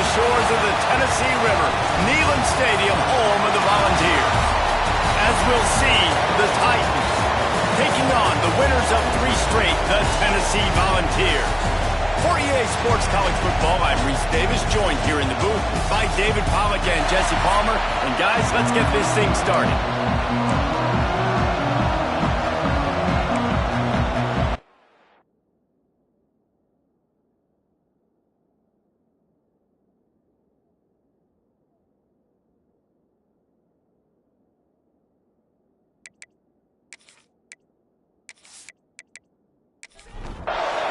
the shores of the Tennessee River, Neyland Stadium, home of the Volunteers. As we'll see, the Titans taking on the winners of 3 straight, the Tennessee Volunteers. For EA Sports College Football, I'm Reese Davis, joined here in the booth by David Pollack and Jesse Palmer. And guys, let's get this thing started.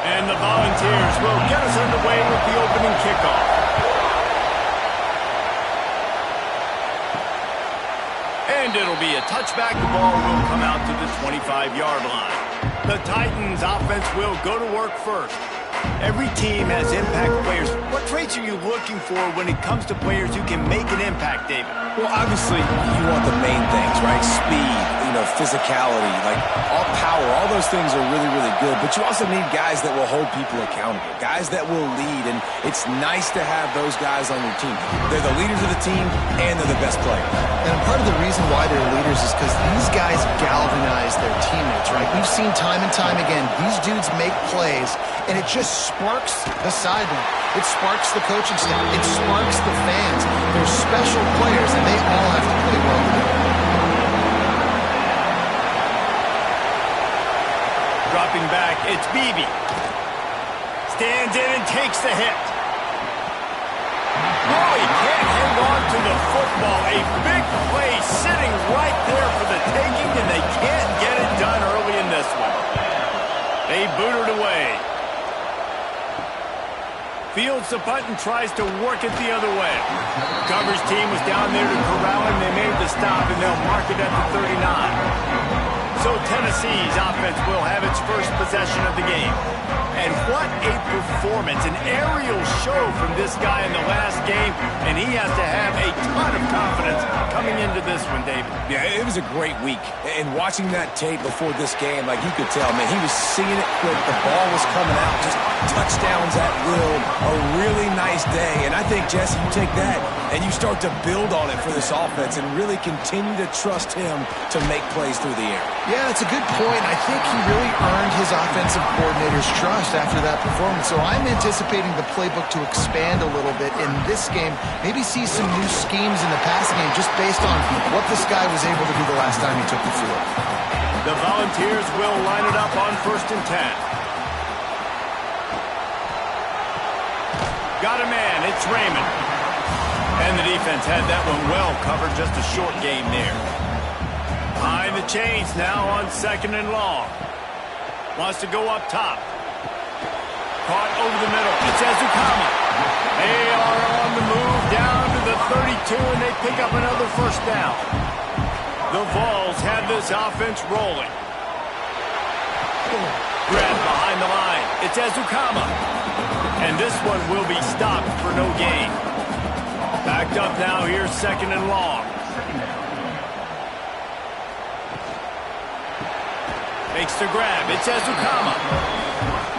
And the Volunteers will get us underway with the opening kickoff. And it'll be a touchback. The ball will come out to the 25-yard line. The Titans offense will go to work first. Every team has impact players. What traits are you looking for when it comes to players who can make an impact, David? Well, obviously, you want the main things, right? Speed, physicality, like all power, all those things are really, really good. But you also need guys that will hold people accountable, guys that will lead. And it's nice to have those guys on your team. They're the leaders of the team, and they're the best players. And part of the reason why they're leaders is because these guys galvanize their teammates, right? We've seen time and time again, these dudes make plays, and it just sparks the sideline. It sparks the coaching staff. It sparks the fans. They're special players, and they all have to play well together. Dropping back, it's Beebe. Stands in and takes the hit. Boy, can't hang on to the football. A big play sitting right there for the taking, and they can't get it done early in this one. They boot it away. Fields the punt and tries to work it the other way. Coverage team was down there to corral him. They made the stop, and they'll mark it at the 39. So Tennessee's offense will have its first possession of the game. And what a performance, an aerial show from this guy in the last game, and he has to have a ton of confidence coming into this one, David. Yeah, it was a great week. And watching that tape before this game, like you could tell, man, he was seeing it quick. The ball was coming out, just touchdowns at will. A really nice day. And I think, Jesse, you take that and you start to build on it for this offense and really continue to trust him to make plays through the air. Yeah, it's a good point. I think he really earned his offensive coordinator's trust after that performance. So I'm anticipating the playbook to expand a little bit in this game. Maybe see some new schemes in the passing game just based on what this guy was able to do the last time he took the field. The Volunteers will line it up on 1st and 10. Got a man, it's Raymond. And the defense had that one well covered, just a short game there. Behind the chains now on 2nd and long. Wants to go up top. Caught over the middle. It's Ezukama. They are on the move down to the 32, and they pick up another 1st down. The Vols have this offense rolling. Grab behind the line. It's Ezukama. And this one will be stopped for no gain. Backed up now here, 2nd and long. Makes the grab. It's Ezukama.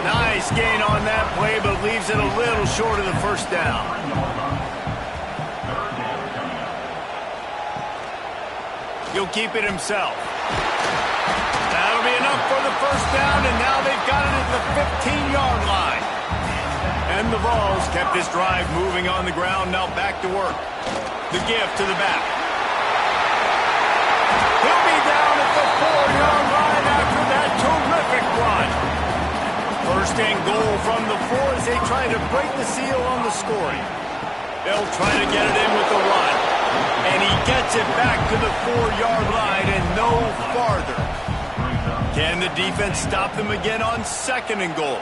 Nice gain on that play, but leaves it a little short of the 1st down. He'll keep it himself. That'll be enough for the 1st down, and now they've got it at the 15-yard line. And the Vols kept this drive moving on the ground, now back to work. The give to the back. He'll be down at the 4-yard line after that terrific run. 1st and goal from the 4 as they try to break the seal on the scoring. They'll try to get it in with the run. And he gets it back to the 4-yard line and no farther. Can the defense stop them again on 2nd and goal?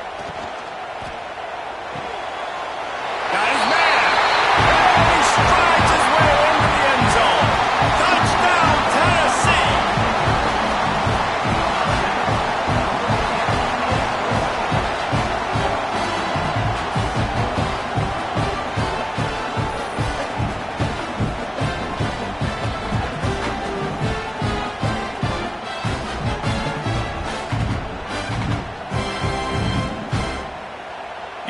Got his man. And he strides his way into the end zone. Touchdown, Tennessee.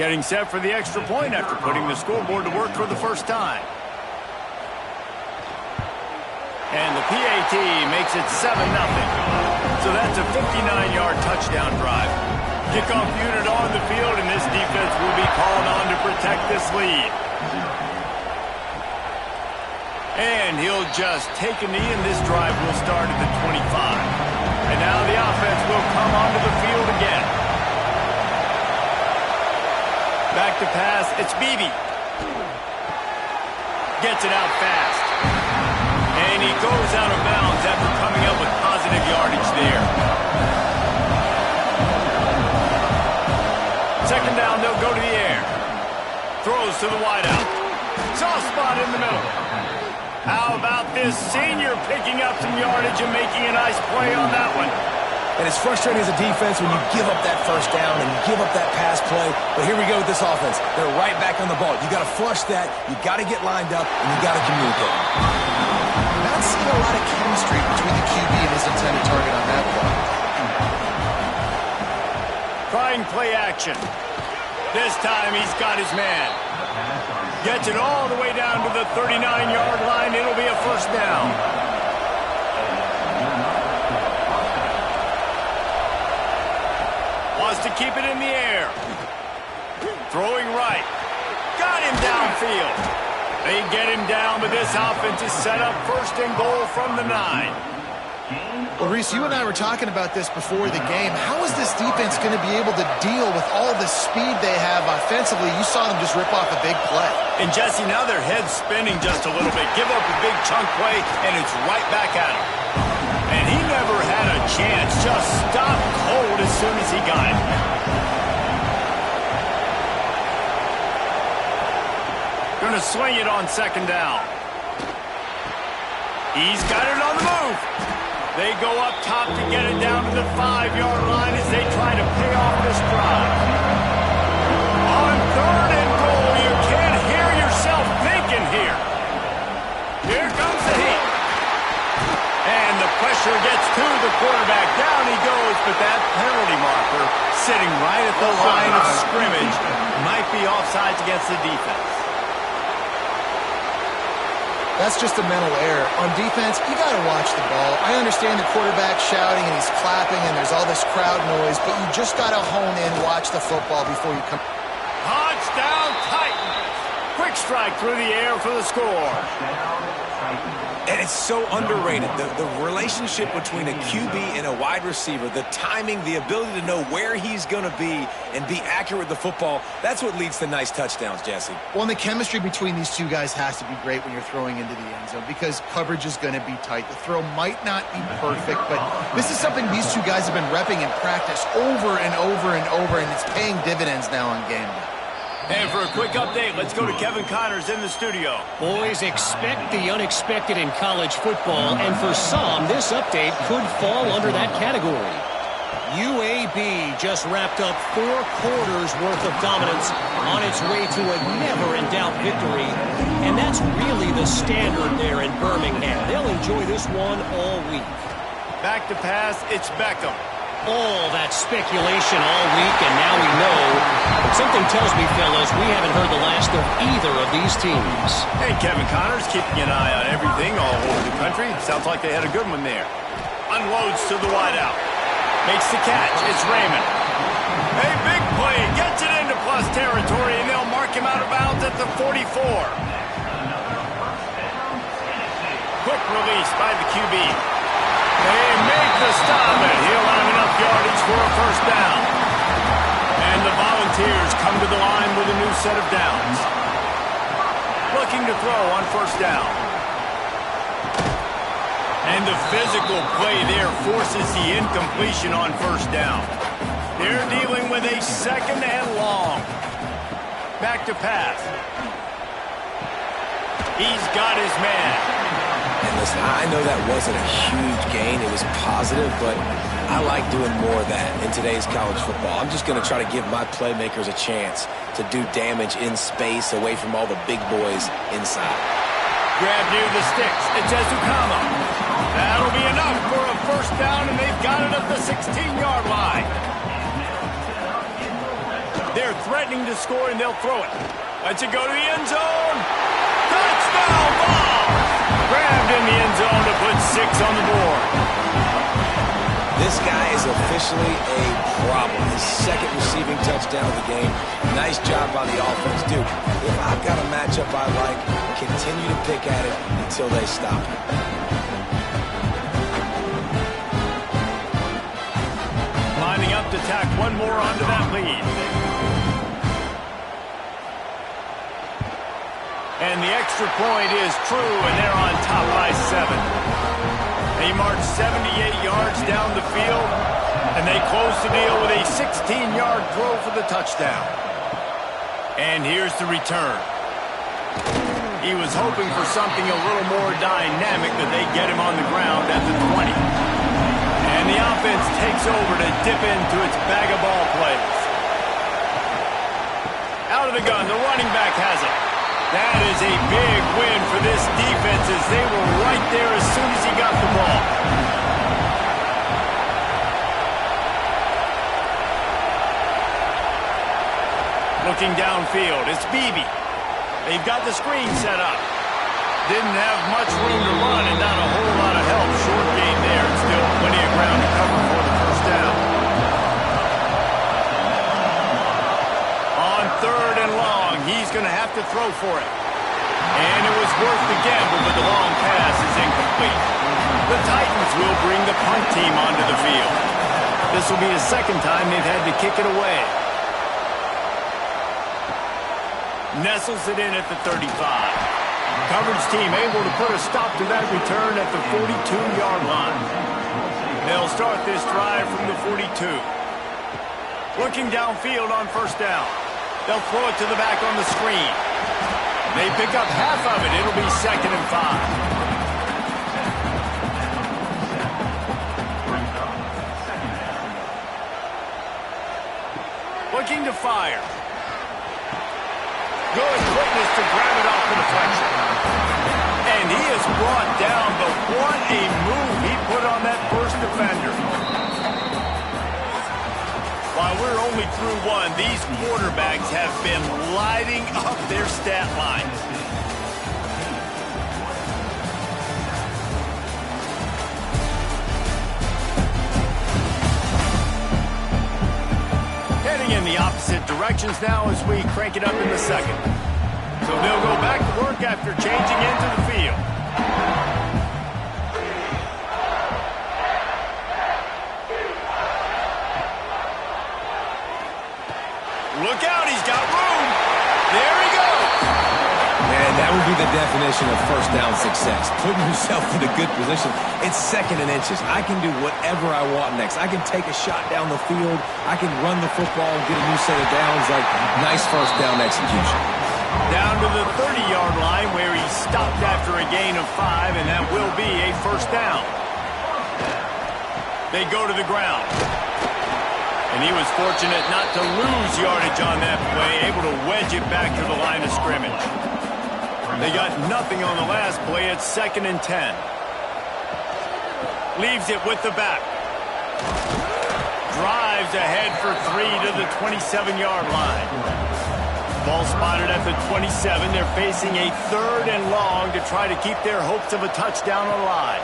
Getting set for the extra point after putting the scoreboard to work for the first time. And the PAT makes it 7-0. So that's a 59-yard touchdown drive. Kickoff unit on the field, and this defense will be called on to protect this lead. And he'll just take a knee, and this drive will start at the 25. And now the offense will come onto the field again. Back to pass, it's Beebe. Gets it out fast. And he goes out of bounds after coming up with positive yardage there. Second down, they'll go to the air. Throws to the wideout. Soft spot in the middle. How about this senior picking up some yardage and making a nice play on that one? And it's frustrating as a defense when you give up that first down and you give up that pass play. But here we go with this offense. They're right back on the ball. You got to flush that. You got to get lined up, and you got to communicate. Not seeing a lot of chemistry between the QB and his intended target on that play. Trying play action. This time he's got his man. Gets it all the way down to the 39-yard line. It'll be a first down. Wants to keep it in the air. Throwing right. Got him downfield. They get him down, but this offense is set up first and goal from the 9. Well, Reese, you and I were talking about this before the game. How is this defense going to be able to deal with all the speed they have offensively? You saw them just rip off a big play. And, Jesse, now their head's spinning just a little bit. Give up a big chunk play, and it's right back at him. And he never had a chance. Just stopped cold as soon as he got it. Going to swing it on second down. He's got it on the move. They go up top to get it down to the 5-yard line as they try to pay off this drive. On third and goal, you can't hear yourself thinking here. Here comes the heat. And the pressure gets to the quarterback. Down he goes, but that penalty marker sitting right at the line of scrimmage might be offsides against the defense. That's just a mental error. On defense, you got to watch the ball. I understand the quarterback shouting and he's clapping and there's all this crowd noise, but you just got to hone in, watch the football before you come. Touchdown Titans! Quick strike through the air for the score. And it's so underrated. The relationship between a QB and a wide receiver, the timing, the ability to know where he's going to be and be accurate with the football, that's what leads to nice touchdowns, Jesse. Well, and the chemistry between these two guys has to be great when you're throwing into the end zone because coverage is going to be tight. The throw might not be perfect, but this is something these two guys have been repping in practice over and over and over, and it's paying dividends now on game day. And for a quick update, let's go to Kevin Connors in the studio. Boys, expect the unexpected in college football, and for some, this update could fall under that category. UAB just wrapped up 4 quarters worth of dominance on its way to a never-in-doubt victory, and that's really the standard there in Birmingham. They'll enjoy this one all week. Back to pass, it's Beckham. All that speculation all week, and now we know. Something tells me, fellas, we haven't heard the last of either of these teams. Hey, Kevin Connors keeping an eye on everything all over the country. Sounds like they had a good one there. Unloads to the wideout. Makes the catch. It's Raymond. A big play. Gets it into plus territory, and they'll mark him out of bounds at the 44. Quick release by the QB. They make the stop, and he'll have enough yardage for a first down. And the Volunteers come to the line with a new set of downs. Looking to throw on first down. And the physical play there forces the incompletion on first down. They're dealing with a second and long. Back to pass. He's got his man. And listen, I know that wasn't a huge gain. It was positive, but I like doing more of that in today's college football. I'm just going to try to give my playmakers a chance to do damage in space away from all the big boys inside. Grab near the sticks. It's Ezukama. That'll be enough for a first down, and they've got it at the 16-yard line. They're threatening to score, and they'll throw it. Lets it go to the end zone. Touchdown ball! Grabbed in the end zone to put 6 on the board. This guy is officially a problem. His second receiving touchdown of the game. Nice job by the offense. Dude, if I've got a matchup I like, continue to pick at it until they stop it. Lining up to tack one more onto that lead. And the extra point is true, and they're on top by 7. They march 78 yards down the field, and they close the deal with a 16-yard throw for the touchdown. And here's the return. He was hoping for something a little more dynamic, that they get him on the ground at the 20. And the offense takes over to dip into its bag of ball plays. Out of the gun, the running back has it. That is a big win for this defense, as they were right there as soon as he got the ball. Looking downfield, it's Beebe. They've got the screen set up. Didn't have much room to run and not a whole lot of help. Short game there, and still plenty of ground to cover for the first down. On 3rd and long, he's going to have to throw for it. And it was worth the gamble, but the long pass is incomplete. The Titans will bring the punt team onto the field. This will be the second time they've had to kick it away. Nestles it in at the 35. Coverage team able to put a stop to that return at the 42-yard line. They'll start this drive from the 42. Looking downfield on first down. They'll throw it to the back on the screen. They pick up half of it. It'll be 2nd and 5. Looking to fire. Good quickness to grab it off the deflection. And he is brought down, but what a move he put on that first defender. While we're only through one, these quarterbacks have been lighting up their stat lines. Heading in the opposite directions now as we crank it up in the second. So they'll go back to work after changing into the field. Look out, he's got room. There he goes. Man, that would be the definition of first down success. Putting yourself in a good position. It's 2nd and inches. I can do whatever I want next. I can take a shot down the field. I can run the football and get a new set of downs. Like, nice first down execution. Down to the 30-yard line where he stopped after a gain of 5, and that will be a first down. They go to the ground. And he was fortunate not to lose yardage on that play, able to wedge it back to the line of scrimmage. They got nothing on the last play. It's 2nd and 10. Leaves it with the back. Drives ahead for 3 to the 27-yard line. Ball spotted at the 27. They're facing a 3rd and long to try to keep their hopes of a touchdown alive.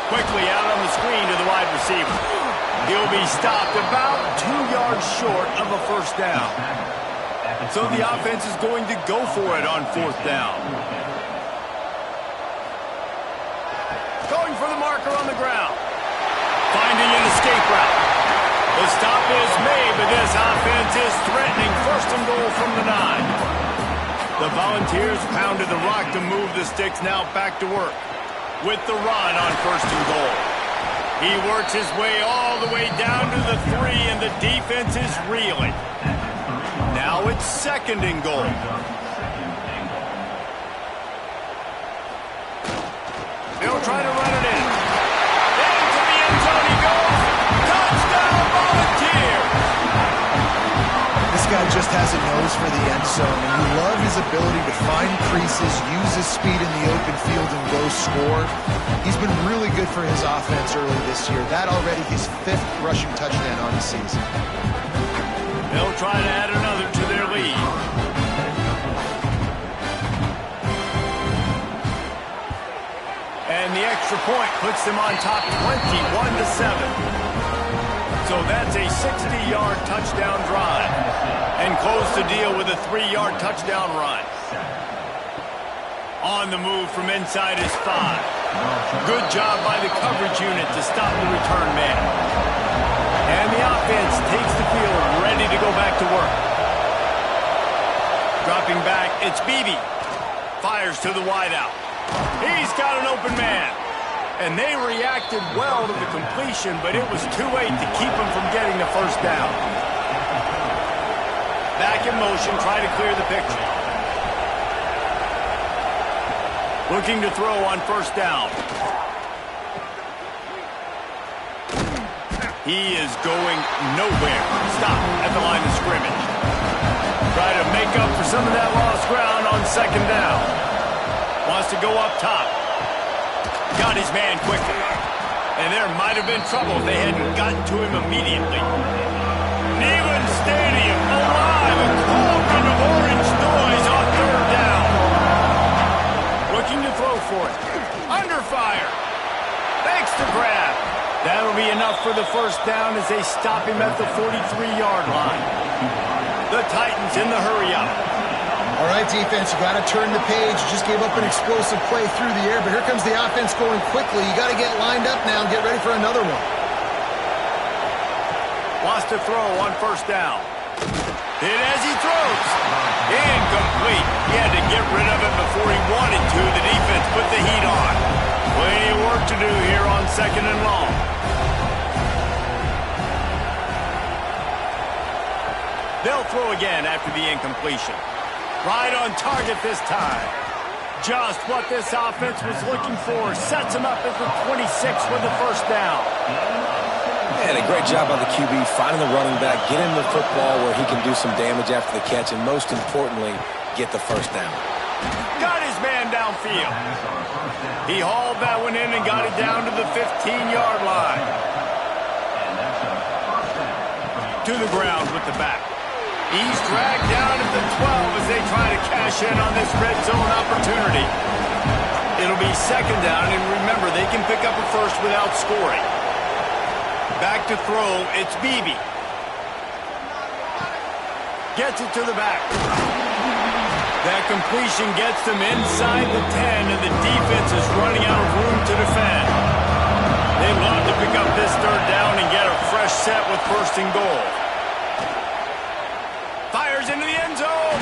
Quickly out on the screen to the wide receiver. He'll be stopped about 2 yards short of a first down. So the offense is going to go for it on 4th down. Going for the marker on the ground. Finding an escape route. The stop is made, but this offense is threatening 1st and goal from the 9. The Volunteers pounded the rock to move the sticks, now back to work with the run on 1st and goal. He works his way all the way down to the 3, and the defense is reeling. Now it's 2nd and goal. They'll try to run it in. Into the end zone he goes. Touchdown, Volunteers! This guy just has a nose for the end zone, and you love his ability to find creases, use his speed in the open field, and go score. He's been really good for his offense early this year. That already his 5th rushing touchdown on the season. They'll try to add another to their lead. And the extra point puts them on top 21-7. So that's a 60-yard touchdown drive. And close the deal with a 3-yard touchdown run. On the move from inside is 5. Good job by the coverage unit to stop the return man. And the offense takes the field, ready to go back to work. Dropping back, it's Beebe. Fires to the wideout. He's got an open man. And they reacted well to the completion, but it was too late to keep him from getting the first down. Back in motion, try to clear the picture. Looking to throw on first down. He is going nowhere. Stop at the line of scrimmage. Try to make up for some of that lost ground on second down. Wants to go up top. Got his man quickly. And there might have been trouble if they hadn't gotten to him immediately. Neyland Stadium alive. A cauldron of orange noise on third down. Looking to throw for it. Under fire. Thanks to grab. That'll be enough for the first down as they stop him at the 43-yard line. The Titans in the hurry-up. All right, defense, you got to turn the page. You just gave up an explosive play through the air, but here comes the offense going quickly. You got to get lined up now and get ready for another one. Wants to throw on first down. Hit as he throws. Incomplete. He had to get rid of it before he wanted to. The defense put the heat on. Plenty of work to do here on second and long. They'll throw again after the incompletion. Right on target this time. Just what this offense was looking for. Sets him up at the 26 with the first down. And a great job by the QB finding the running back, get him the football where he can do some damage after the catch, and most importantly, get the first down. Got his man downfield. He hauled that one in and got it down to the 15-yard line. To the ground with the back. He's dragged down at the 12 as they try to cash in on this red zone opportunity. It'll be second down, and remember, they can pick up a first without scoring. Back to throw, it's Beebe. Gets it to the back. That completion gets them inside the 10, and the defense is running out of room to defend. They love to pick up this third down and get a fresh set with first and goal. Fires into the end zone.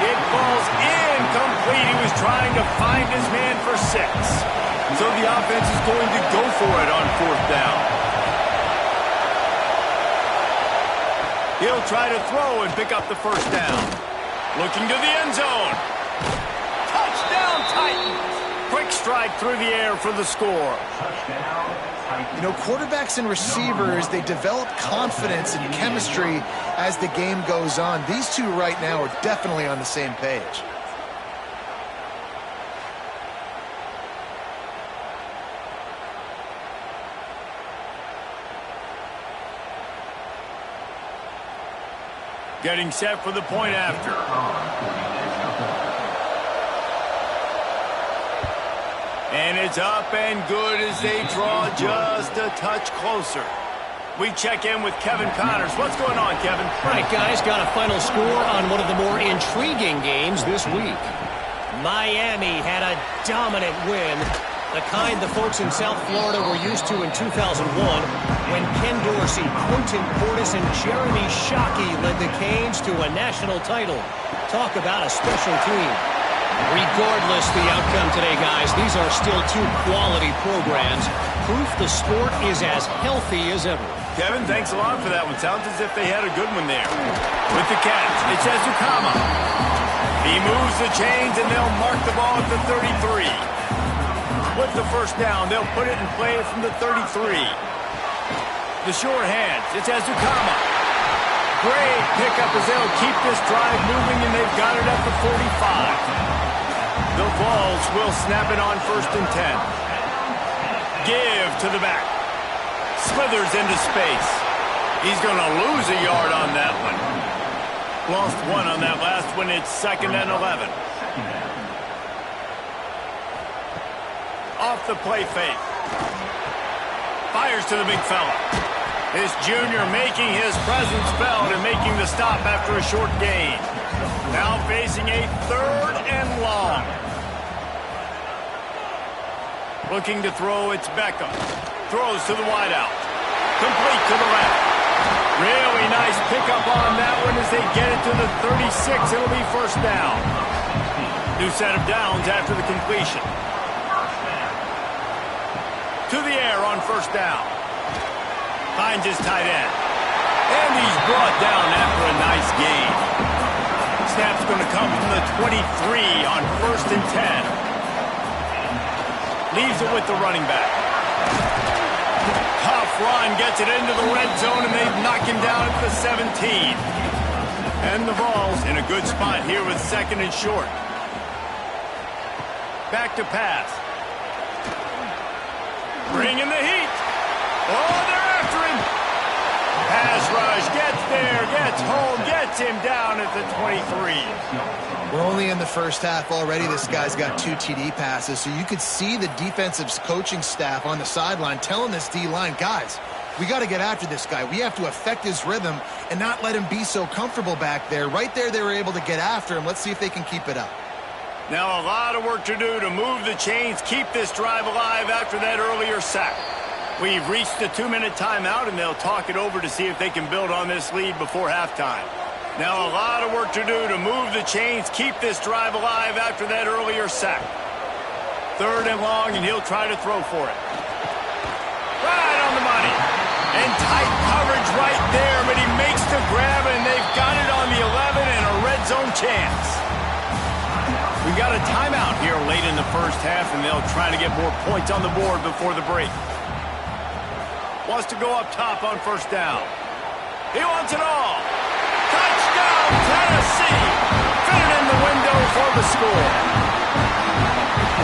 It falls incomplete. He was trying to find his man for 6. So the offense is going to go for it on fourth down. He'll try to throw and pick up the first down. Looking to the end zone. Touchdown, Titans. Quick strike through the air for the score. You know, quarterbacks and receivers, they develop confidence and chemistry as the game goes on. These two right now are definitely on the same page. Getting set for the point after. And it's up and good as they draw just a touch closer. We check in with Kevin Connors. What's going on, Kevin? All right, guys, got a final score on one of the more intriguing games this week. Miami had a dominant win, the kind the folks in South Florida were used to in 2001 when Ken Dorsey, Quentin Portis, and Jeremy Shockey led the Canes to a national title. Talk about a special team. Regardless the outcome today, guys, these are still two quality programs. Proof the sport is as healthy as ever. Kevin, thanks a lot for that one. Sounds as if they had a good one there. With the catch, it's Ezukama. He moves the chains, and they'll mark the ball at the 33. With the first down, they'll put it in play from the 33. The short hands, it's Ezukama. Great pickup as they'll keep this drive moving, and they've got it at the 45. The Vols will snap it on first and 10. Give to the back. Slithers into space. He's going to lose a yard on that one. Lost one on that last one. It's 2nd and 11. Off the play fake. Fires to the big fella. This junior making his presence felt and making the stop after a short gain. Now facing a 3rd and long. Looking to throw, it's Beckham. Throws to the wideout. Complete to the left. Really nice pickup on that one as they get it to the 36. It'll be 1st down. New set of downs after the completion. To the air on 1st down. Finds his tight end. And he's brought down after a nice gain. Snap's going to come from the 23 on 1st and 10. Leaves it with the running back. Tough run, gets it into the red zone, and they've knocked him down at the 17. And the ball's in a good spot here with 2nd and short. Back to pass. Bring in the heat. Oh, they're after him. Pass rush, gets there, gets home, gets him down at the 23. We're only in the first half already. This guy's got 2 TD passes, so you could see the defensive coaching staff on the sideline telling this D-line, guys, we got to get after this guy. We have to affect his rhythm and not let him be so comfortable back there. Right there, they were able to get after him. Let's see if they can keep it up. Now a lot of work to do to move the chains, keep this drive alive after that earlier sack. We've reached the 2-minute timeout, and they'll talk it over to see if they can build on this lead before halftime. Now a lot of work to do to move the chains, keep this drive alive after that earlier sack. 3rd and long, and he'll try to throw for it. Right on the money. And tight coverage right there, but he makes the grab, and they've got it on the 11 and a red zone chance. We've got a timeout here late in the first half, and they'll try to get more points on the board before the break. Wants to go up top on 1st down. He wants it all. Touchdown, Tennessee! Fitted in the window for the score.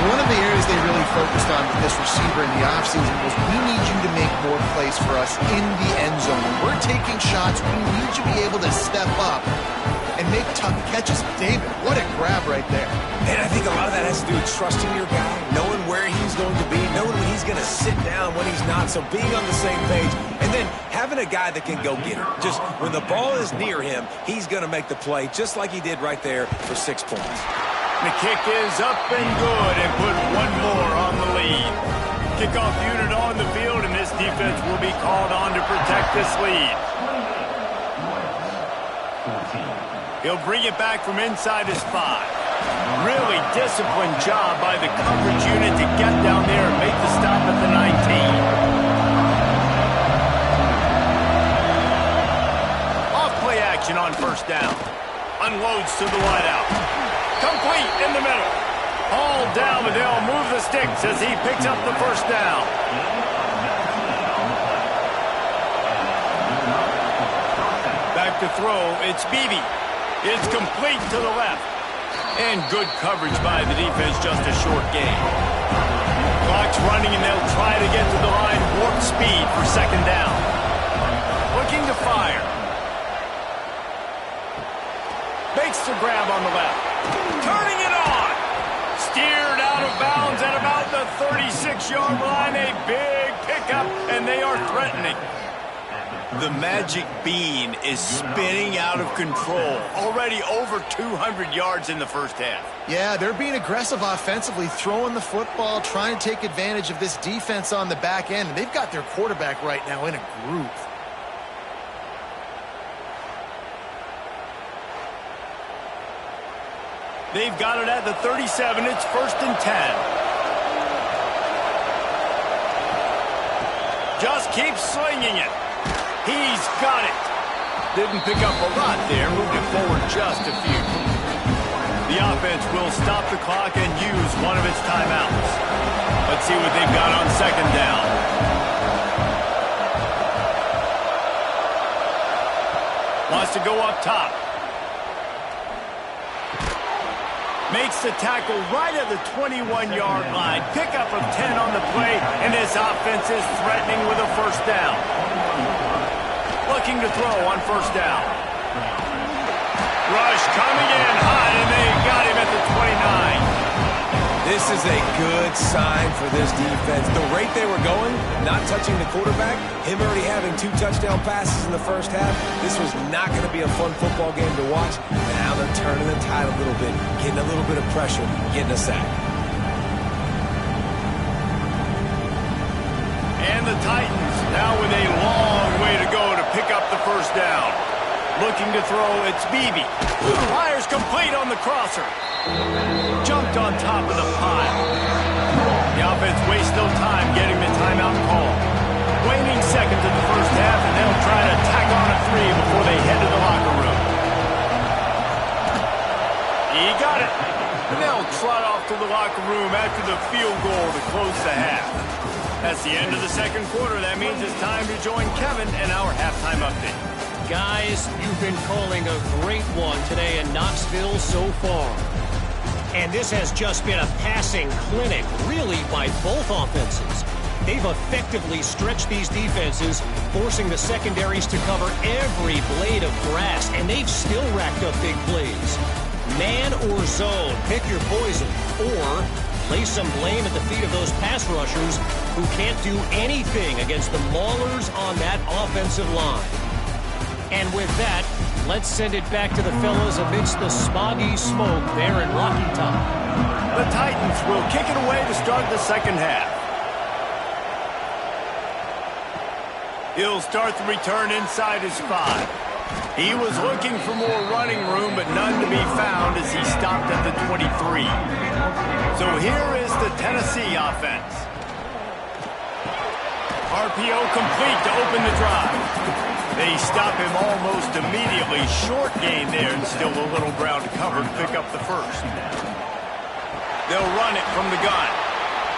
One of the areas they really focused on with this receiver in the offseason was we need you to make more plays for us in the end zone. When we're taking shots, we need you to be able to step up and make tough catches. David, what a grab right there. And I think a lot of that has to do with trusting your guy, knowing where he's going to be, knowing when he's going to sit down, when he's not, so being on the same page, and then having a guy that can go get it. Just when the ball is near him, he's going to make the play, just like he did right there for 6 points. The kick is up and good, and put one more on the lead. Kickoff unit on the field, and this defense will be called on to protect this lead. He'll bring it back from inside his 5. Really disciplined job by the coverage unit to get down there and make the stop at the 19. Off play action on 1st down. Unloads to the wideout. Complete in the middle. All down, but they'll move the sticks as he picks up the 1st down. Back to throw, it's Beebe. It's complete to the left. And good coverage by the defense, just a short gain. Clock's running, and they'll try to get to the line warp speed for 2nd down. Looking to fire. Makes the grab on the left. Turning it on. Steered out of bounds at about the 36-yard line. A big pickup, and they are threatening. The magic bean is spinning out of control. Already over 200 yards in the first half. Yeah, they're being aggressive offensively, throwing the football, trying to take advantage of this defense on the back end. And they've got their quarterback right now in a groove. They've got it at the 37. It's 1st and 10. Just keep slinging it. He's got it. Didn't pick up a lot there. Moved it forward just a few. The offense will stop the clock and use one of its timeouts. Let's see what they've got on 2nd down. Wants to go up top. Makes the tackle right at the 21-yard line. Pickup of 10 on the play, and this offense is threatening with a 1st down. Looking to throw on first down. Rush coming in hot, and they got him at the 29. This is a good sign for this defense. The rate they were going, not touching the quarterback, him already having 2 touchdown passes in the first half, this was not going to be a fun football game to watch. Now they're turning the tide a little bit, getting a little bit of pressure, getting a sack. And the Titans now with a long way to go to pick up the first down. Looking to throw, it's Beebe. Fires complete on the crosser. Jumped on top of the pile. The offense wastes no time getting the timeout call. Waning seconds in the first half, and they'll try to tack on a 3 before they head to the locker room. He got it. And they'll trot off to the locker room after the field goal to close the half. That's the end of the second quarter. That means it's time to join Kevin and our halftime update. Guys, you've been calling a great one today in Knoxville so far. And this has just been a passing clinic, really, by both offenses. They've effectively stretched these defenses, forcing the secondaries to cover every blade of grass, and they've still racked up big plays. Man or zone, pick your poison, or lay some blame at the feet of those pass rushers who can't do anything against the maulers on that offensive line. And with that, let's send it back to the fellas amidst the smoggy smoke there in Rocky Top. The Titans will kick it away to start the second half. He'll start the return inside his 5. He was looking for more running room, but none to be found as he stopped at the 23. So here is the Tennessee offense. RPO complete to open the drive. They stop him almost immediately. Short gain there, and still a little ground to cover to pick up the first. They'll run it from the gun.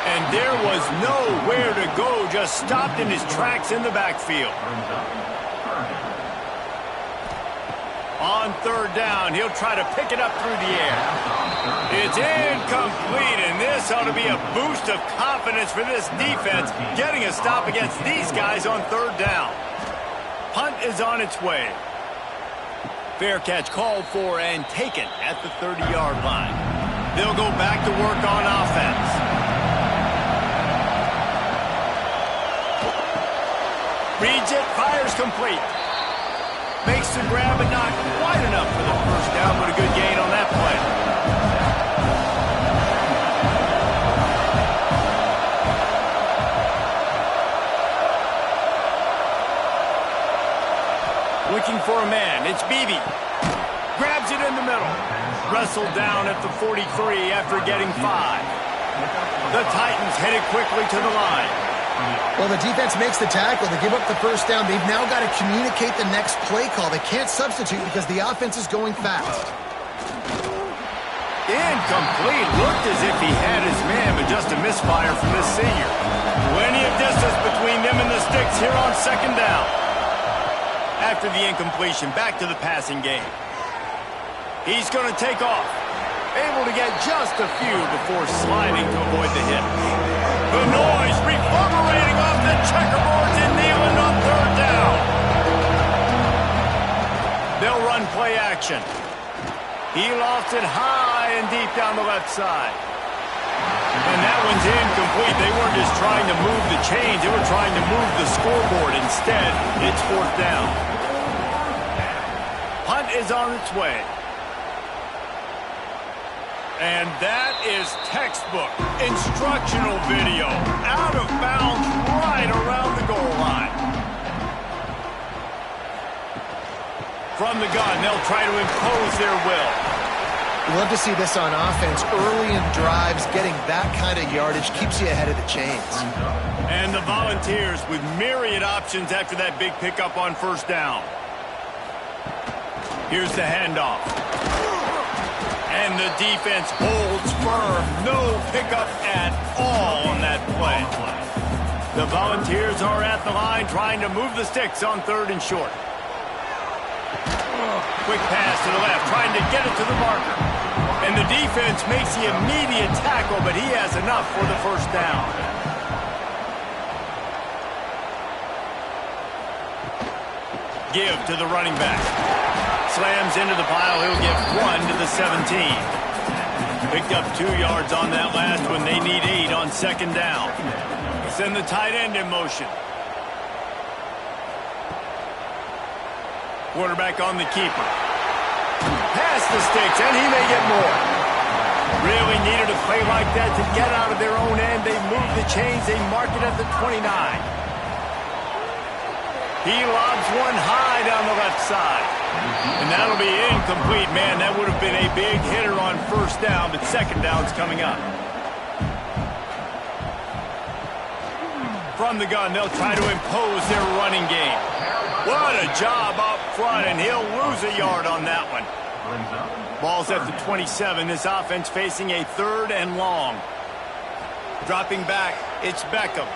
And there was nowhere to go, just stopped in his tracks in the backfield. On third down, he'll try to pick it up through the air. It's incomplete, and this ought to be a boost of confidence for this defense, getting a stop against these guys on third down. Punt is on its way. Fair catch called for and taken at the 30-yard line. They'll go back to work on offense. Reads it, fires complete. Makes the grab, but not quite enough for the first down, but a good gain on that play. Looking for a man. It's Beebe. Grabs it in the middle. Wrestled down at the 43 after getting 5. The Titans headed quickly to the line. Well, the defense makes the tackle. They give up the first down. They've now got to communicate the next play call. They can't substitute because the offense is going fast. Incomplete. Looked as if he had his man, but just a misfire from this senior. Plenty of distance between them and the sticks here on second down. After the incompletion, back to the passing game. He's going to take off. Able to get just a few before sliding to avoid the hit. The noise reverberating off the checkerboards and Nealon on third down. They'll run play action. He lost it high and deep down the left side. And that one's incomplete. They weren't just trying to move the chains. They were trying to move the scoreboard. Instead, it's fourth down. Punt is on its way. And that is textbook instructional video. Out of bounds right around the goal line. From the gun, they'll try to impose their will. Love to see this on offense. Early in drives, getting that kind of yardage keeps you ahead of the chains. And the Volunteers with myriad options after that big pickup on first down. Here's the handoff. And the defense holds firm. No pickup at all on that play. The Volunteers are at the line trying to move the sticks on third and short. Quick pass to the left, trying to get it to the marker. And the defense makes the immediate tackle, but he has enough for the first down. give to the running back. Slams into the pile. He'll get 1 to the 17. Picked up 2 yards on that last one. They need 8 on second down. Send the tight end in motion. Quarterback on the keeper. Pass the sticks, and he may get more. Really needed a play like that to get out of their own end. They move the chains. They mark it at the 29. He lobs one high down the left side. And that'll be incomplete. Man, that would have been a big hitter on first down, but second down's coming up. From the gun, they'll try to impose their running game. What a job up front, and he'll lose a yard on that one. Ball's at the 27. This offense facing a 3rd and long. Dropping back, it's Beckham.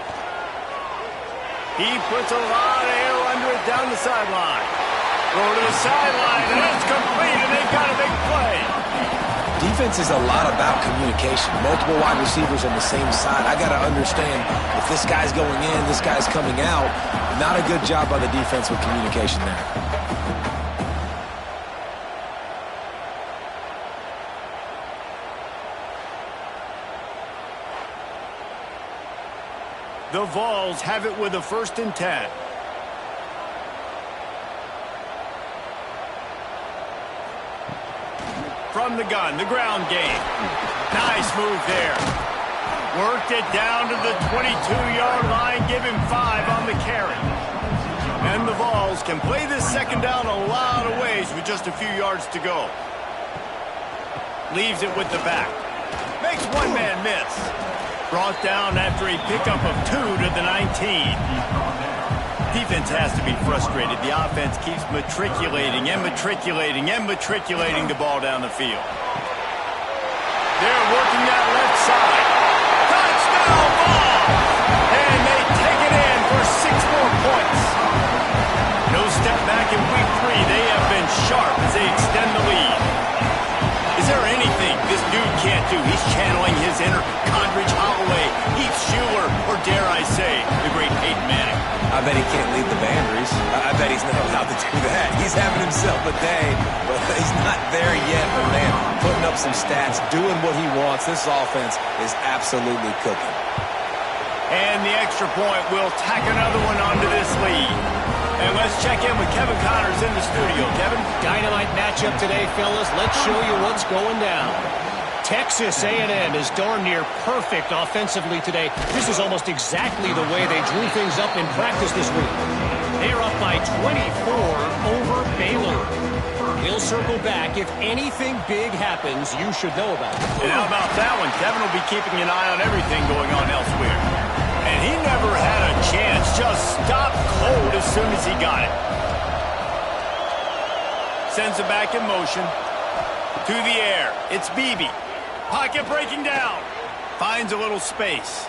He puts a lot of air under it down the sideline. Throw to the sideline, and it's complete, and they've got a big play. Defense is a lot about communication. Multiple wide receivers on the same side. I got to understand if this guy's going in, this guy's coming out. Not a good job by the defense with communication there. The Vols have it with a 1st and 10. From the gun, the ground game. Nice move there. Worked it down to the 22-yard line. Give him 5 on the carry. And the Vols can play this second down a lot of ways with just a few yards to go. Leaves it with the back. Makes one man miss. Brought down after a pickup of 2 to the 19. Defense has to be frustrated. The offense keeps matriculating and matriculating and matriculating the ball down the field. They're working that left side. Touchdown ball! And they take it in for 6 more points. No step back in week 3. They have been sharp as they extend the lead. Is there anything this dude can't do? He's channeling his inner Condridge Holloway, Heath Schuler, or dare I say, the great Peyton Manning. I bet he can't lead the boundaries. I bet he's not allowed to do that. He's having himself a day, but he's not there yet. But man, putting up some stats, doing what he wants. This offense is absolutely cooking. And the extra point will tack another one onto this lead. And let's check in with Kevin Connors in the studio. Kevin? Dynamite matchup today, fellas. Let's show you what's going down. Texas A&M is darn near perfect offensively today. This is almost exactly the way they drew things up in practice this week. They're up by 24 over Baylor. We'll circle back. If anything big happens, you should know about it. And how about that one? Kevin will be keeping an eye on everything going on elsewhere. And he never had a chance. Just stopped cold as soon as he got it. Sends it back in motion. To the air. It's Beebe. Pocket breaking down. Finds a little space.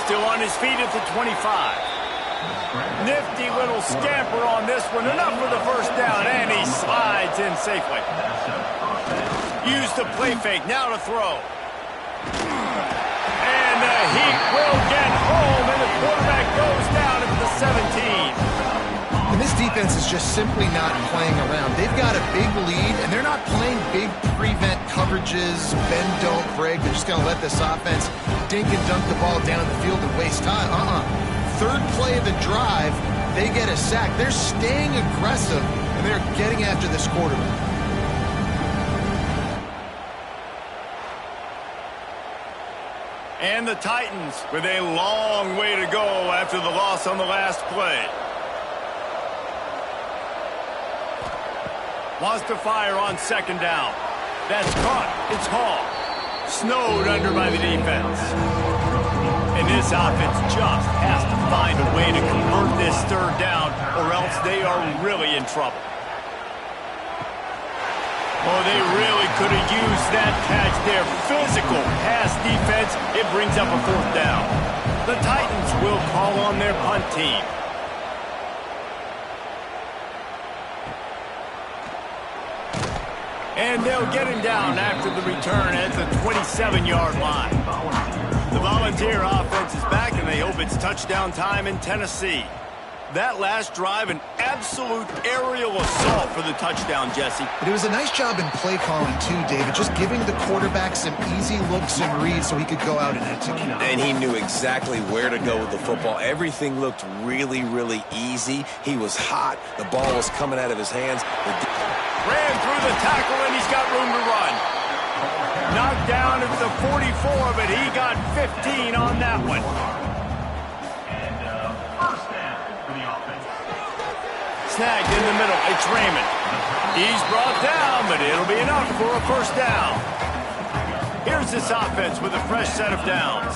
Still on his feet at the 25. Nifty little scamper on this one. Enough for the first down. And he slides in safely. Used the play fake. Now to throw. And the Heat will get home. And the quarterback goes down at the 17. And this defense is just simply not playing around. They've got a big lead, and they're not playing big prevent coverages, bend, don't break. They're just going to let this offense dink and dunk the ball down the field and waste time. Third play of the drive, they get a sack. They're staying aggressive, and they're getting after this quarterback. And the Titans with a long way to go after the loss on the last play. Wants to fire on second down. That's caught. It's Hall. Snowed under by the defense. And this offense just has to find a way to convert this third down, or else they are really in trouble. Oh, they really could have used that catch there. Physical pass defense. It brings up a fourth down. The Titans will call on their punt team. And they'll get him down after the return at the 27-yard line. The Volunteer offense is back, and they hope it's touchdown time in Tennessee. That last drive, an absolute aerial assault for the touchdown, Jesse. But it was a nice job in play calling, too, David, just giving the quarterback some easy looks and reads so he could go out and execute. And he knew exactly where to go with the football. Everything looked really, really easy. He was hot. The ball was coming out of his hands. Ran through the tackle, and he's got room to run. Knocked down at the 44, but he got 15 on that one. Snagged in the middle. It's Raymond. He's brought down, but it'll be enough for a first down. Here's this offense with a fresh set of downs.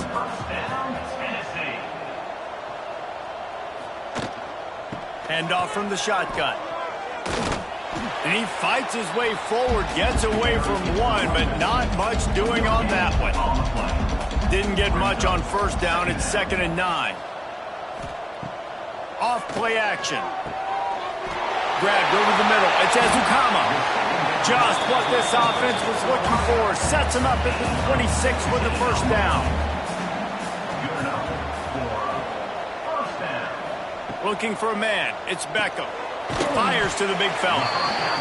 Handoff from the shotgun. And he fights his way forward, gets away from one, but not much doing on that one. Didn't get much on first down. It's 2nd and 9. Off play action. Grabbed over the middle. It's Ezukama. Just what this offense was looking for. Sets him up at the 26 with the first down. Looking for a man. It's Beckham. Fires to the big fella.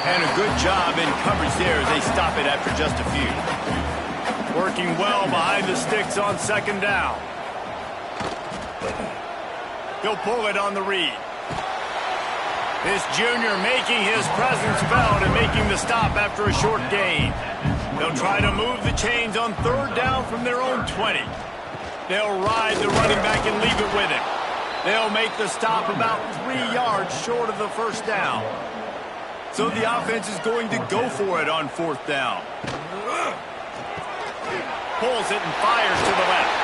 And a good job in coverage there as they stop it after just a few. Working well behind the sticks on 2nd down. He'll pull it on the read. This junior making his presence felt and making the stop after a short gain. They'll try to move the chains on 3rd down from their own 20. They'll ride the running back and leave it with him. They'll make the stop about 3 yards short of the first down. So the offense is going to go for it on 4th down. Pulls it and fires to the left.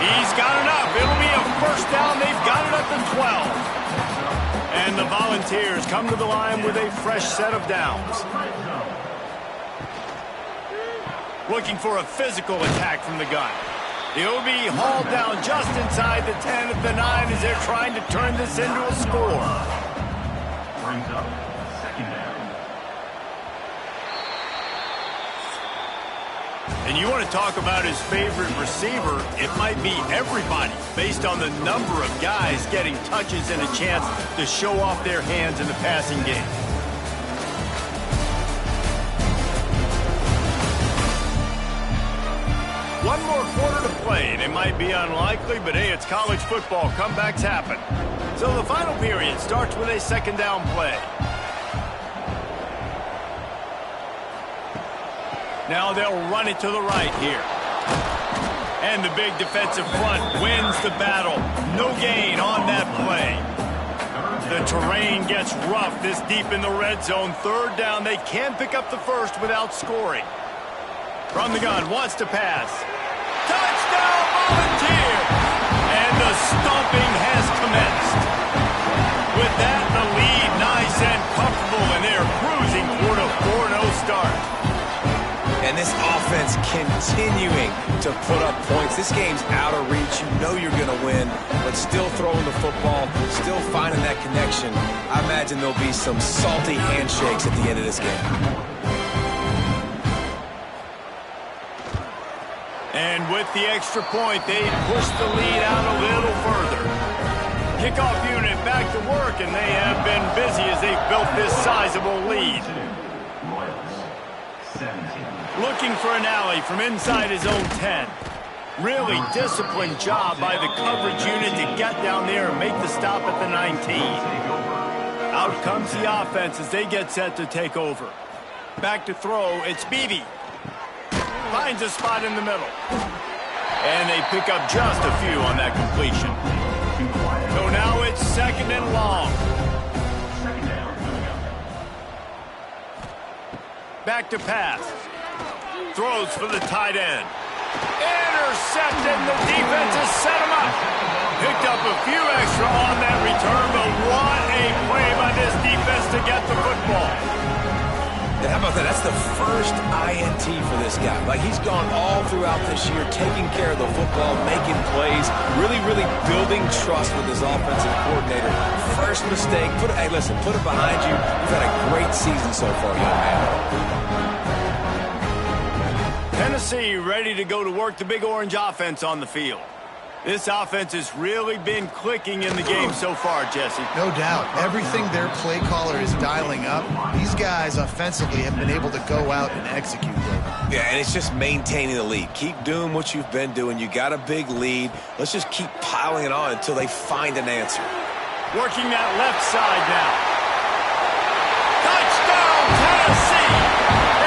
He's got enough. It'll be a first down. They've got it up to 12. And the Volunteers come to the line with a fresh set of downs. Looking for a physical attack from the gun. He'll be hauled down just inside the 10 at the 9 as they're trying to turn this into a score. Brings up 2nd down. And you want to talk about his favorite receiver, it might be everybody based on the number of guys getting touches and a chance to show off their hands in the passing game. One more quarter to play, and it might be unlikely, but hey, it's college football. Comebacks happen. So the final period starts with a 2nd down play. Now they'll run it to the right here. And the big defensive front wins the battle. No gain on that play. The terrain gets rough this deep in the red zone. 3rd down, they can pick up the first without scoring. From the gun, wants to pass. Touchdown, Volunteer! And the stomping has commenced. With that, the lead nice and comfortable, and they're cruising toward a 4-0 start. And this offense continuing to put up points. This game's out of reach. You know you're going to win, but still throwing the football, still finding that connection. I imagine there'll be some salty handshakes at the end of this game. And with the extra point, they push the lead out a little further. Kickoff unit back to work, and they have been busy as they've built this sizable lead. Looking for an alley from inside his own 10. Really disciplined job by the coverage unit to get down there and make the stop at the 19. Out comes the offense as they get set to take over. Back to throw, it's Beebe. Finds a spot in the middle. And they pick up just a few on that completion. So now it's 2nd and long. Back to pass. Throws for the tight end. Intercepted. The defense has set him up. Picked up a few extra on that return, but what a play by this defense to get the football. And how about that? That's the first INT for this guy. Like, he's gone all throughout this year, taking care of the football, making plays, really, really building trust with his offensive coordinator. First mistake. Hey, listen, put it behind you. You've had a great season so far, young man. Tennessee ready to go to work the Big Orange offense on the field. This offense has really been clicking in the game so far, Jesse. No doubt. Everything their play caller is dialing up, these guys offensively have been able to go out and execute. Yeah, and it's just maintaining the lead. Keep doing what you've been doing. You got a big lead. Let's just keep piling it on until they find an answer. Working that left side now. Touchdown, Tennessee!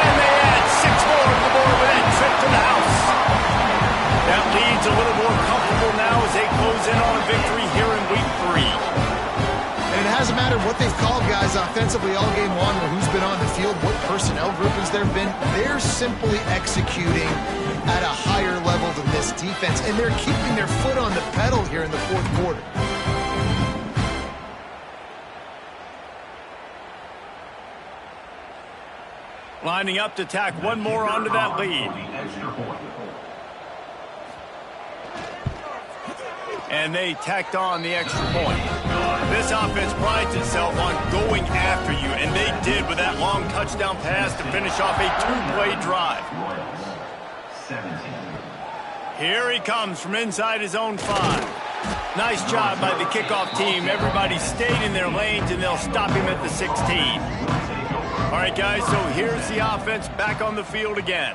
And they add 6 more to the board with that trip to the house. That lead's a little more comfortable now as they close in on a victory here in week 3. And it hasn't mattered what they've called, guys, offensively all game long, or who's been on the field, what personnel groupings there have been. They're simply executing at a higher level than this defense, and they're keeping their foot on the pedal here in the fourth quarter. Lining up to tack one more onto that lead. And they tacked on the extra point. This offense prides itself on going after you, and they did with that long touchdown pass to finish off a 2-play drive. Here he comes from inside his own 5. Nice job by the kickoff team. Everybody stayed in their lanes, and they'll stop him at the 16. All right, guys, so here's the offense back on the field again.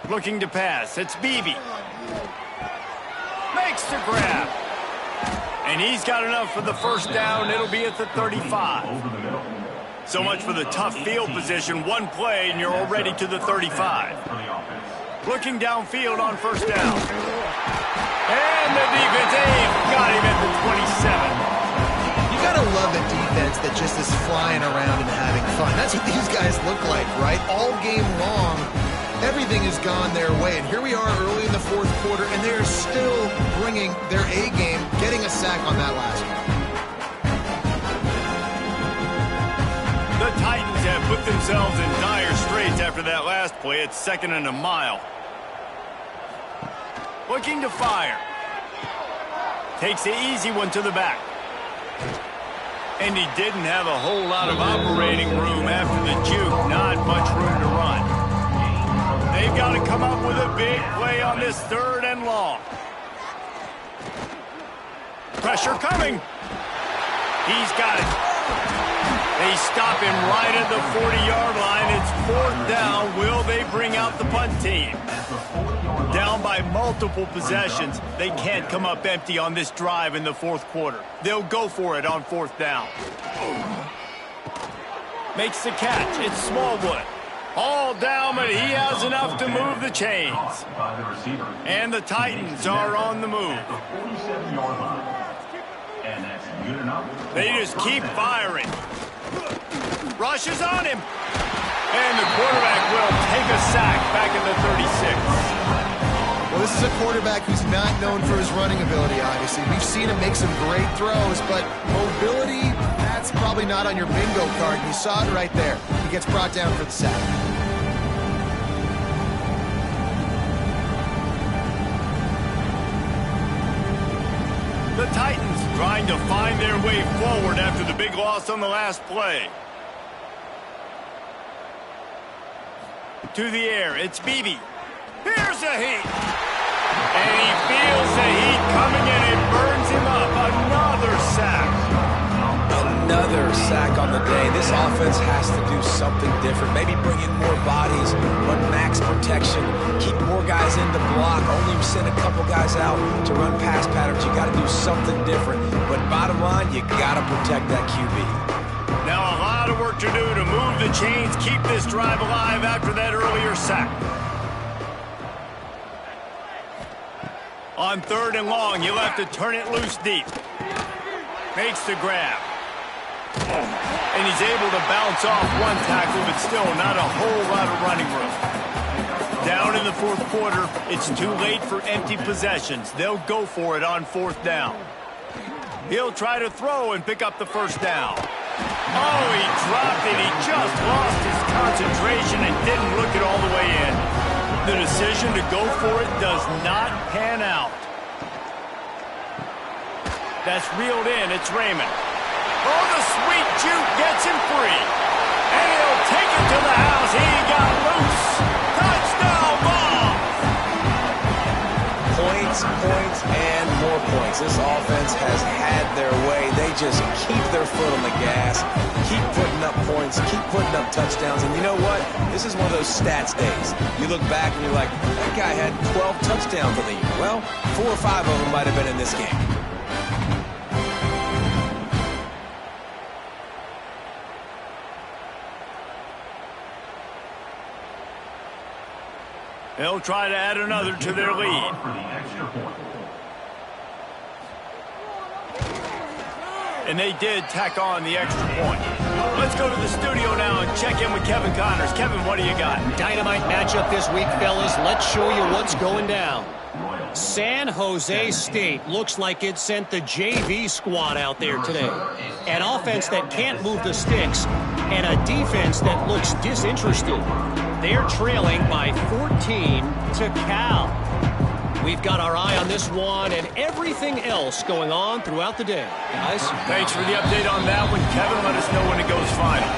Looking to pass. It's Beebe. Makes the grab. And he's got enough for the first down. It'll be at the 35. So much for the tough field position. One play, and you're already to the 35. Looking downfield on first down. And the defense, got him at the 27. You gotta love a defense that just is flying around and having fun. That's what these guys look like, right? All game long, everything has gone their way. And here we are early in the fourth quarter, and they're still bringing their A game, getting a sack on that last one. The Titans have put themselves in dire straits after that last play. It's 2nd and a mile. Looking to fire. Takes the easy one to the back. And he didn't have a whole lot of operating room after the juke. Not much room to run. They've got to come up with a big play on this 3rd and long. Pressure coming. He's got it. They stop him right at the 40-yard line. It's 4th down. Will they bring out the punt team? Down by multiple possessions. They can't come up empty on this drive in the 4th quarter. They'll go for it on 4th down. Makes the catch. It's Smallwood. All down, but he has enough to move the chains. And the Titans are on the move. They just keep firing. Rushes on him. And the quarterback will take a sack back at the 36. Well, this is a quarterback who's not known for his running ability, obviously. We've seen him make some great throws, but mobility, that's probably not on your bingo card. You saw it right there. He gets brought down for the sack. The Titans trying to find their way forward after the big loss on the last play. To the air, it's Beebe. Here's the heat. And he feels the heat coming in. It burns him up. Another sack. Another sack on the day. This offense has to do something different. Maybe bring in more bodies, run max protection, keep more guys in the block, only send a couple guys out to run pass patterns. You got to do something different. But bottom line, you got to protect that QB. Now a lot of work to do to move the chains, keep this drive alive after that earlier sack. On 3rd and long, you'll have to turn it loose deep. Makes the grab. And he's able to bounce off one tackle, but still not a whole lot of running room. Down in the 4th quarter, it's too late for empty possessions. They'll go for it on 4th down. He'll try to throw and pick up the first down. Oh, he dropped it. He just lost his concentration and didn't look it all the way in. The decision to go for it does not pan out. That's reeled in. It's Raymond. Oh, the sweet juke gets him free. And he'll take it to the house. He got loose. Touchdown ball. points, points, and more points. This offense has had their way. They just keep their foot on the gas, keep putting up points, keep putting up touchdowns. And you know what? This is one of those stats days. You look back and you're like, that guy had 12 touchdowns on the year. Well, 4 or 5 of them might have been in this game. They'll try to add another to their lead. And they did tack on the extra point. Let's go to the studio now and check in with Kevin Connors. Kevin, what do you got? Dynamite matchup this week, fellas. Let's show you what's going down. San Jose State looks like it sent the JV squad out there today. An offense that can't move the sticks and a defense that looks disinterested. They're trailing by 14 to Cal. We've got our eye on this one and everything else going on throughout the day. Guys? Thanks for the update on that one, Kevin. Let us know when it goes final.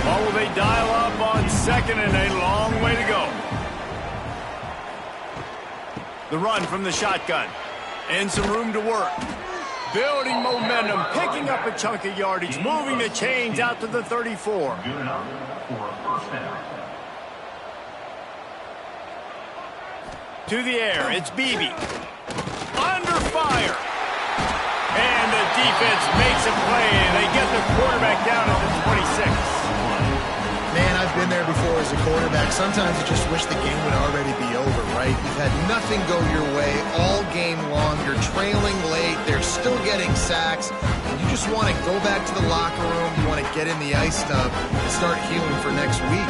Or will they dial up on second and a long way to go? The run from the shotgun. And some room to work. Building momentum, picking up a chunk of yardage, moving the chains out to the 34. Good enough for a first down. To the air, it's Beebe. Under fire. And the defense makes a play, and they get the quarterback down at the 26. Man, I've been there before as a quarterback. Sometimes you just wish the game would already be over, right? You've had nothing go your way all game long. You're trailing late. They're still getting sacks. And you just want to go back to the locker room. You want to get in the ice tub and start healing for next week.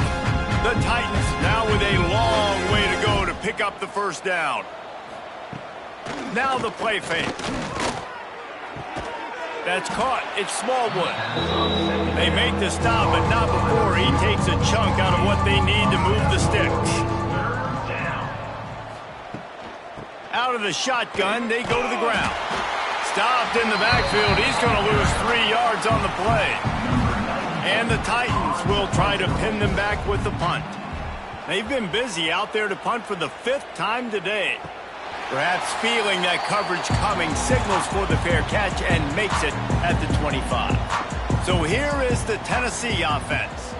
The Titans now with a long way to go to pick up the first down. Now the play fake. That's caught. It's Smallwood. They make the stop, but not before he takes a chunk out of what they need to move the sticks. Out of the shotgun, they go to the ground. Stopped in the backfield. He's going to lose 3 yards on the play. And the Titans will try to pin them back with the punt. They've been busy out there to punt for the 5th time today. Perhaps feeling that coverage coming, signals for the fair catch and makes it at the 25. So here is the Tennessee offense.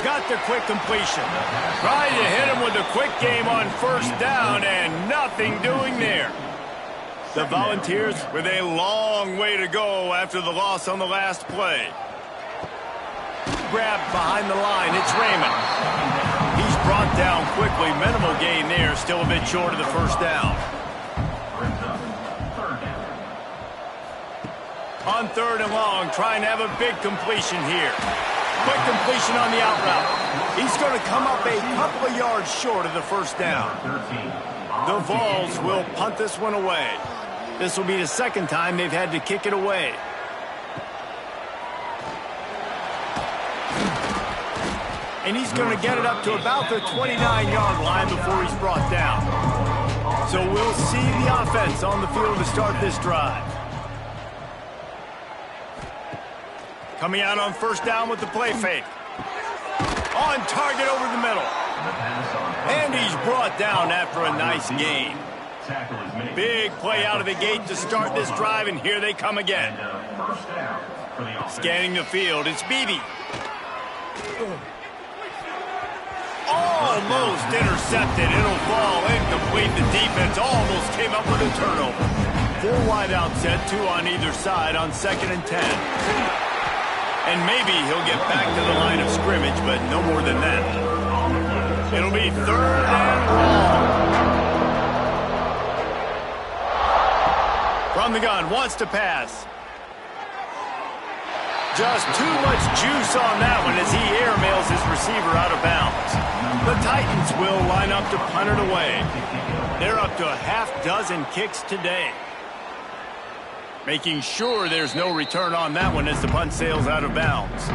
Got the quick completion. Tried to hit him with a quick game on first down and nothing doing there. The Volunteers with a long way to go after the loss on the last play. Grabbed behind the line, it's Raymond. He's brought down quickly, minimal gain there, still a bit short of the first down. On 3rd and long, trying to have a big completion here. Quick completion on the out route. He's going to come up a couple of yards short of the first down. The Vols will punt this one away. This will be the 2nd time they've had to kick it away. And he's going to get it up to about the 29-yard line before he's brought down. So we'll see the offense on the field to start this drive. Coming out on first down with the play fake. On target over the middle. And he's brought down after a nice gain. Big play out of the gate to start this drive, and here they come again. Scanning the field, it's Beebe. Almost intercepted. It'll fall incomplete. The defense almost came up with a turnover. 4 wide out set, 2 on either side on 2nd and 10. And maybe he'll get back to the line of scrimmage, but no more than that. It'll be 3rd and long. From the gun, wants to pass. Just too much juice on that one as he airmails his receiver out of bounds. The Titans will line up to punt it away. They're up to a half-dozen kicks today. Making sure there's no return on that one as the punt sails out of bounds.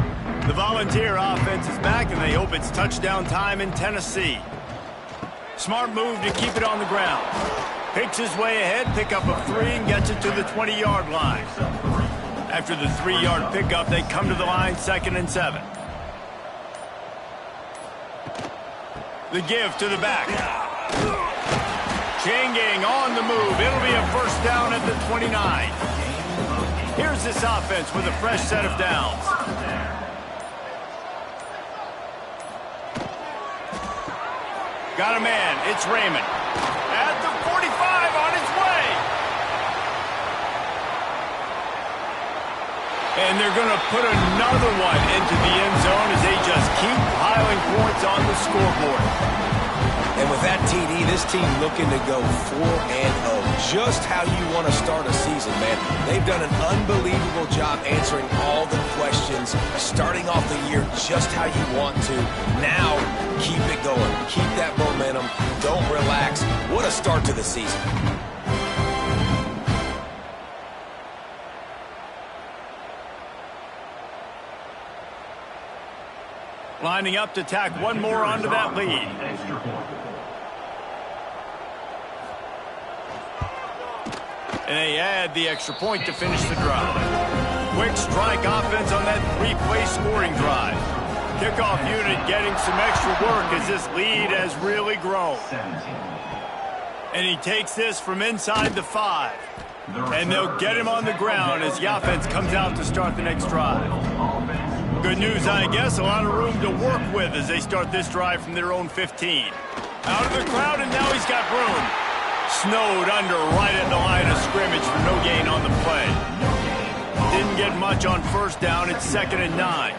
The Volunteer offense is back, and they hope it's touchdown time in Tennessee. Smart move to keep it on the ground. Picks his way ahead, pickup of 3, and gets it to the 20-yard line. After the 3-yard pickup, they come to the line 2nd and 7. The give to the back. Chain gang on the move. It'll be a first down at the 29. Here's this offense with a fresh set of downs. Got a man. It's Raymond. At the 45 on its way. And they're going to put another one into the end zone as they just keep piling points on the scoreboard. And with that TD, this team looking to go 4-0. Just how you want to start a season, man. They've done an unbelievable job answering all the questions, starting off the year just how you want to. Now, keep it going. Keep that momentum. Don't relax. What a start to the season. Lining up to tack one more onto that lead. And they add the extra point to finish the drive. Quick strike offense on that three-play scoring drive. Kickoff unit getting some extra work as this lead has really grown. And he takes this from inside the 5. And they'll get him on the ground as the offense comes out to start the next drive. Good news, I guess, a lot of room to work with as they start this drive from their own 15. Out of the crowd, and now he's got room. Snowed under right at the line of scrimmage for no gain on the play. Didn't get much on first down. It's 2nd and 9.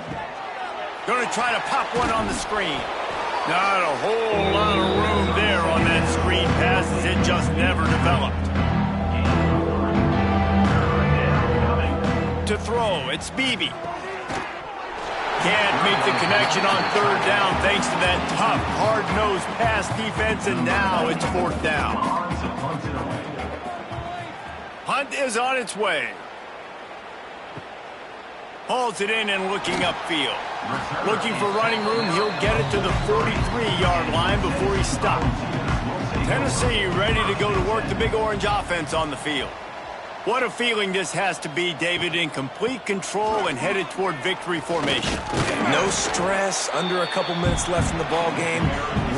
Going to try to pop one on the screen. Not a whole lot of room there on that screen pass as it just never developed. To throw, it's Beebe. Can't make the connection on 3rd down thanks to that tough, hard-nosed pass defense, and now it's 4th down. Hunt is on its way. Hauls it in and looking upfield. Looking for running room, he'll get it to the 43-yard line before he's stopped. Tennessee ready to go to work the Big Orange offense on the field. What a feeling this has to be, David, in complete control and headed toward victory formation. No stress, under a couple minutes left in the ball game.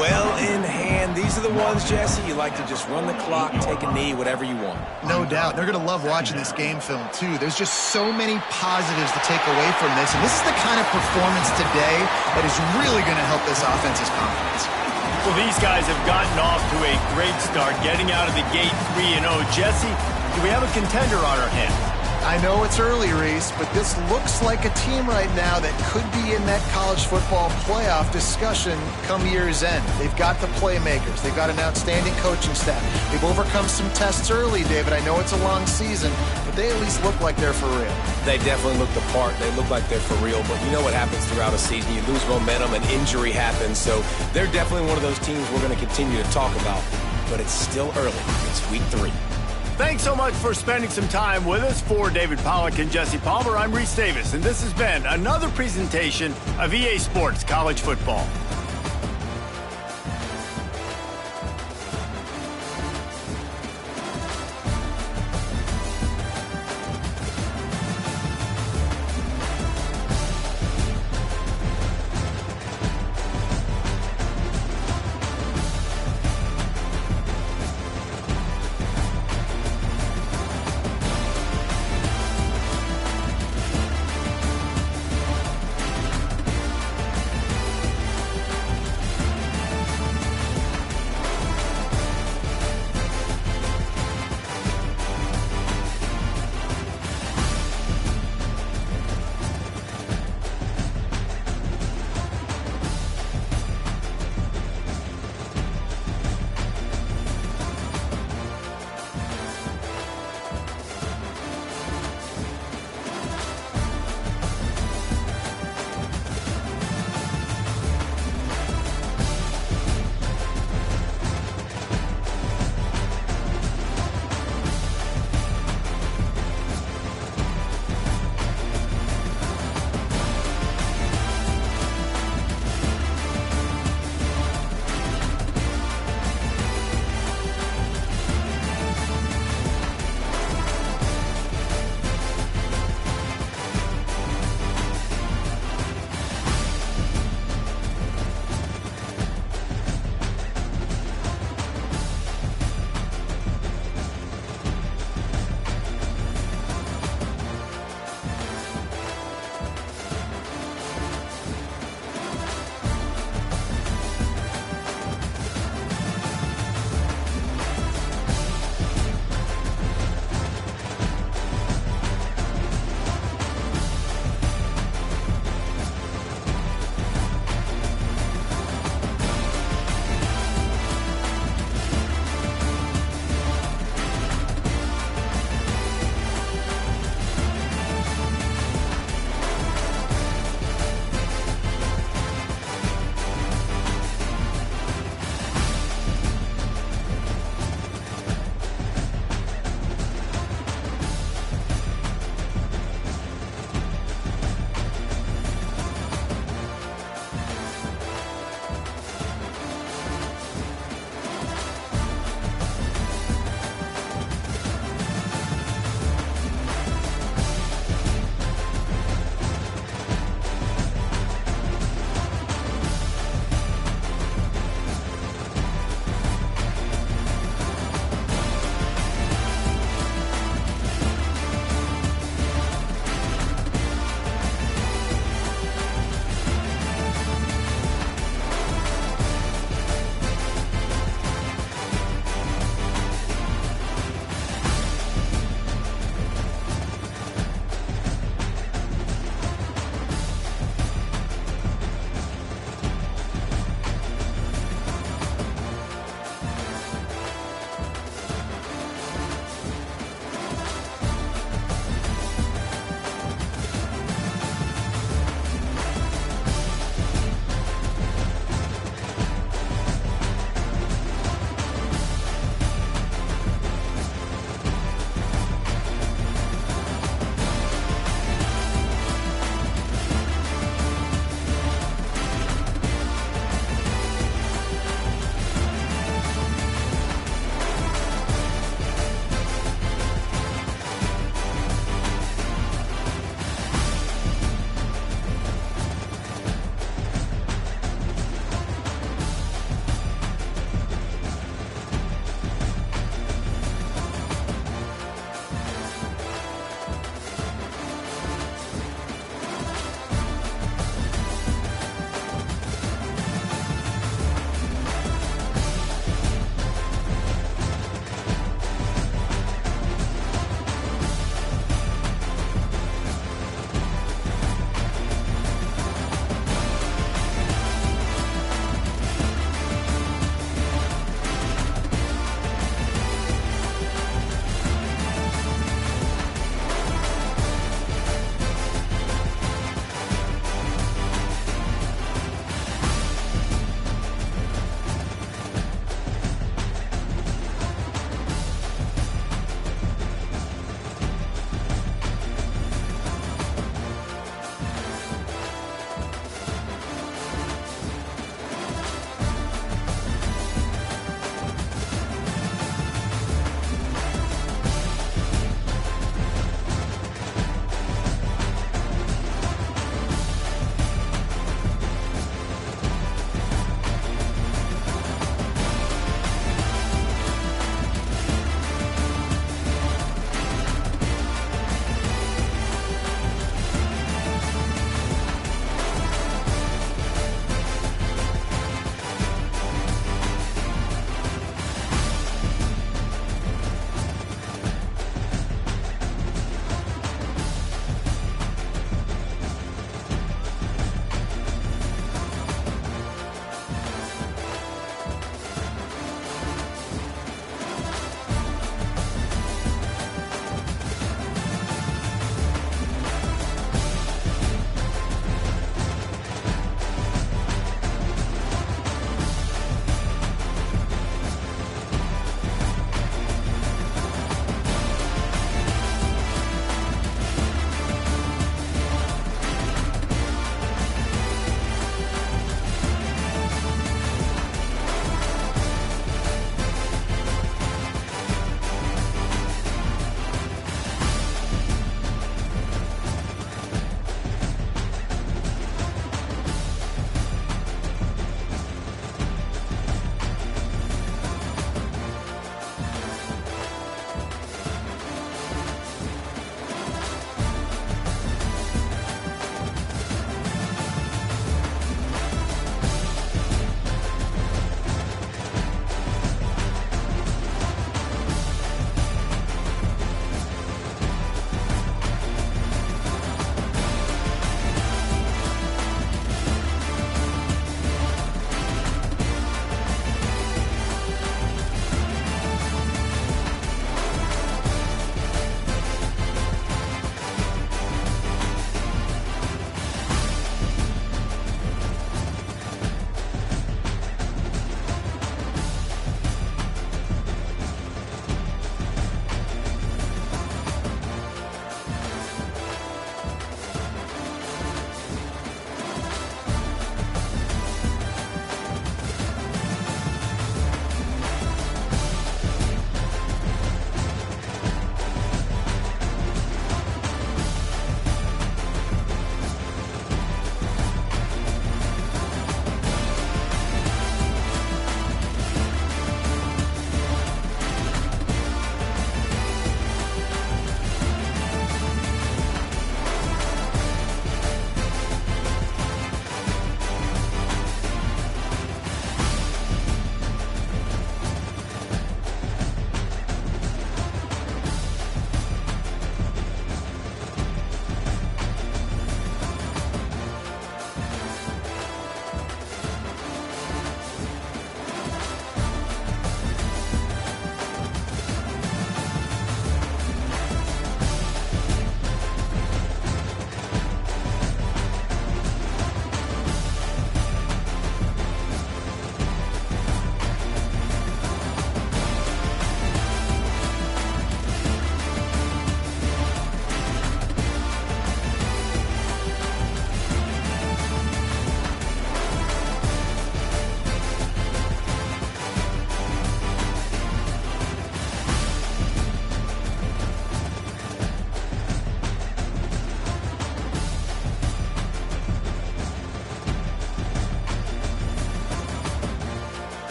Well in hand. These are the ones, Jesse, you like to just run the clock, take a knee, whatever you want. No doubt. They're going to love watching this game film, too. There's just so many positives to take away from this, and this is the kind of performance today that is really going to help this offense's confidence. Well, these guys have gotten off to a great start, getting out of the gate 3-0. Jesse, do we have a contender on our hands? I know it's early, Reese, but this looks like a team right now that could be in that college football playoff discussion come year's end. They've got the playmakers. They've got an outstanding coaching staff. They've overcome some tests early, David. I know it's a long season, but they at least look like they're for real. They definitely look the part. They look like they're for real, but you know what happens throughout a season. You lose momentum and injury happens, so they're definitely one of those teams we're going to continue to talk about, but it's still early. It's week 3. Thanks so much for spending some time with us. For David Pollack and Jesse Palmer, I'm Reese Davis, and this has been another presentation of EA Sports College Football.